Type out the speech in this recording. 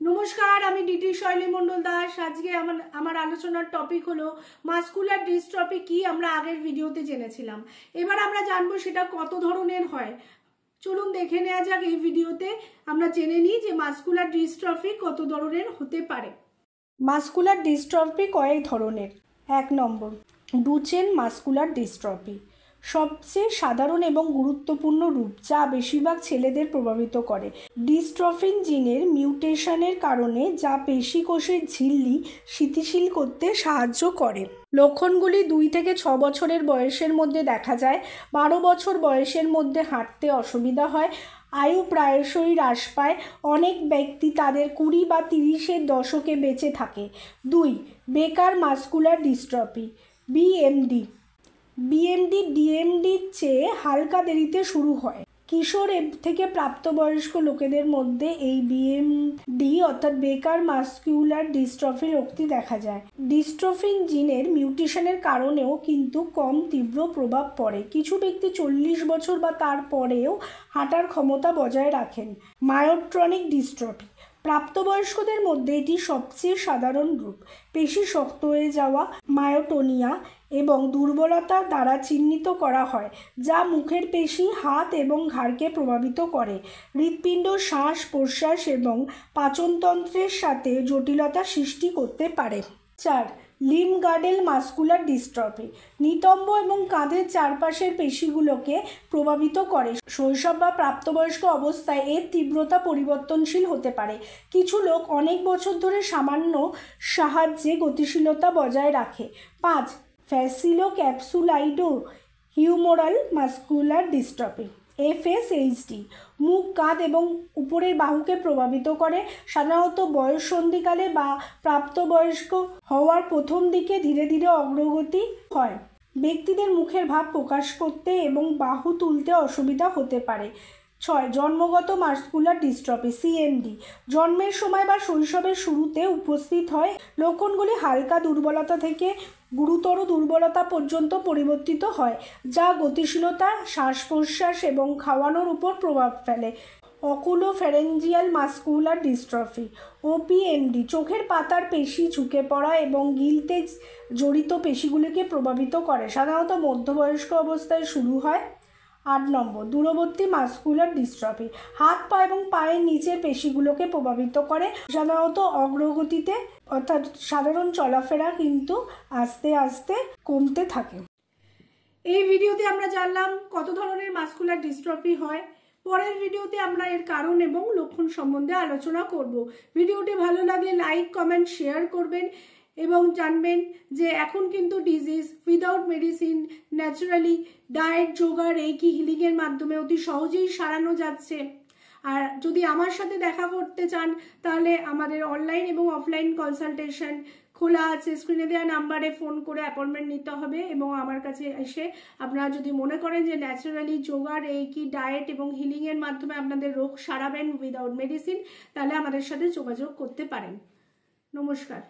নমস্কার, আমি ডিটি শৈলী মণ্ডল দাস। আজকে আমার আলোচনার টপিক হলো মাসকুলার ডিস্ট্রফি কি। আমরা আগের ভিডিওতে জেনেছিলাম, এবার আমরা জানবো সেটা কত ধরনের হয়। চলুন দেখে নেওয়া যাক। এই ভিডিওতে আমরা জেনে নিই যে মাসকুলার ডিস্ট্রফি কত ধরনের হতে পারে। মাসকুলার ডিস্ট্রফি কয়েক ধরনের। 1 নম্বর, ডুচেন মাসকুলার ডিস্ট্রফি, সবচেয়ে সাধারণ এবং গুরুত্বপূর্ণ রূপ যা বেশিরভাগ ছেলেদের প্রভাবিত করে। ডিস্ট্রফিন জিনের মিউটেশনের কারণে যা পেশিকোষের ঝিল্লি শিথিশীল করতে সাহায্য করে। লক্ষণগুলি 2 থেকে 6 বছরের বয়সের মধ্যে দেখা যায়। 12 বছর বয়সের মধ্যে হাঁটতে অসুবিধা হয়। আয়ু প্রায়শই হ্রাস পায়। অনেক ব্যক্তি তাদের 20 বা 30-এর দশকে বেঁচে থাকে। 2. বেকার মাসকুলার ডিস্ট্রফি, বিএমডি। বিএমডি ডিএমডির চেয়ে হালকা দেরিতে শুরু হয়। কিশোর থেকে প্রাপ্তবয়স্ক লোকেদের মধ্যে এই বিএমডি অর্থাৎ বেকার মাসকুলার ডিস্ট্রফি রোগটি দেখা যায়। ডিস্ট্রফিন জিনের মিউটেশনের কারণেও কিন্তু কম তীব্র প্রভাব পড়ে। কিছু ব্যক্তি 40 বছর বা তার পরেও হাঁটার ক্ষমতা বজায় রাখেন। মায়োট্রনিক ডিস্ট্রফি, প্রাপ্তবয়স্কদের মধ্যে এটি সবচেয়ে সাধারণ রূপ। পেশি শক্ত হয়ে যাওয়া, মায়োটোনিয়া এবং দুর্বলতা দ্বারা চিহ্নিত করা হয়, যা মুখের পেশি, হাত এবং ঘাড়কে প্রভাবিত করে। হৃৎপিণ্ড, শ্বাস প্রশ্বাস এবং পাচনতন্ত্রের সাথে জটিলতা সৃষ্টি করতে পারে। 4. লিম্ব-গার্ডেল মাসকুলার ডিস্ট্রফি, নিতম্ব এবং কাঁধের চারপাশের পেশিগুলোকে প্রভাবিত করে। শৈশব বা প্রাপ্তবয়স্ক অবস্থায় এর তীব্রতা পরিবর্তনশীল হতে পারে। কিছু লোক অনেক বছর ধরে সামান্য সাহায্যে গতিশীলতা বজায় রাখে। 5. ফ্যাসিলোক্যাপসুলাইডো হিউমেরাল মাসকুলার ডিস্ট্রফি, এফএসএইচডি, মুখ, কাঁধ এবং উপরের বাহুকে প্রভাবিত করে। সাধারণত বয়ঃসন্ধিকালে বা প্রাপ্তবয়স্ক হওয়ার প্রথম দিকে ধীরে ধীরে অগ্রগতি হয়। ব্যক্তিদের মুখের ভাব প্রকাশ করতে এবং বাহু তুলতে অসুবিধা হতে পারে। 6. জন্মগত মাসকুলার ডিস্ট্রফি, সিএমডি, জন্মের সময় বা শৈশবের শুরুতে উপস্থিত হয়। লক্ষণগুলি হালকা দুর্বলতা থেকে গুরুতর দুর্বলতা পর্যন্ত পরিবর্তিত হয়, যা গতিশীলতা, শ্বাস প্রশ্বাস এবং খাওয়ানোর উপর প্রভাব ফেলে। অকুলোফ্যারেঞ্জিয়াল মাসকুলার ডিস্ট্রফি, ওপিএমডি, চোখের পাতার পেশি ঝুঁকে পড়া এবং গিলতে জড়িত পেশিগুলিকে প্রভাবিত করে। সাধারণত মধ্যবয়স্ক অবস্থায় শুরু হয়। 8 নম্বর, দূরবর্তী মাসকুলার ডিস্ট্রফি, হাত পা এবং পায়ের নিচের পেশিগুলোকে প্রভাবিত করে। সাধারণত অগ্রগতিতে অর্থাৎ সাধারণ চলাফেরা কিন্তু আস্তে আস্তে কমতে থাকে। এই ভিডিওতে আমরা জানলাম কত ধরনের মাসকুলার ডিস্ট্রফি হয়। পরের ভিডিওতে আমরা এর কারণ এবং লক্ষণ সম্বন্ধে আলোচনা করব। ভিডিওটি ভালো লাগলে লাইক, কমেন্ট, শেয়ার করবেন এবং জানবেন যে এখন কিন্তু disease without medicine, naturally diet, yoga, reiki, হিলিংয়ের মাধ্যমে অতি সহজেই সারানো যাচ্ছে। আর যদি আমার সাথে দেখা করতে চান তাহলে আমাদের অনলাইন এবং অফলাইন কনসালটেশন খোলা আছে। স্ক্রিনে দেওয়া নাম্বারে ফোন করে অ্যাপয়েন্টমেন্ট নিতে হবে এবং আমার কাছে এসে আপনারা যদি মনে করেন যে ন্যাচারালি যোগা, রেকি, ডায়েট এবং হিলিংয়ের মাধ্যমে আপনাদের রোগ সারাবেন উইদাউট মেডিসিন, তাহলে আমাদের সাথে যোগাযোগ করতে পারেন। নমস্কার।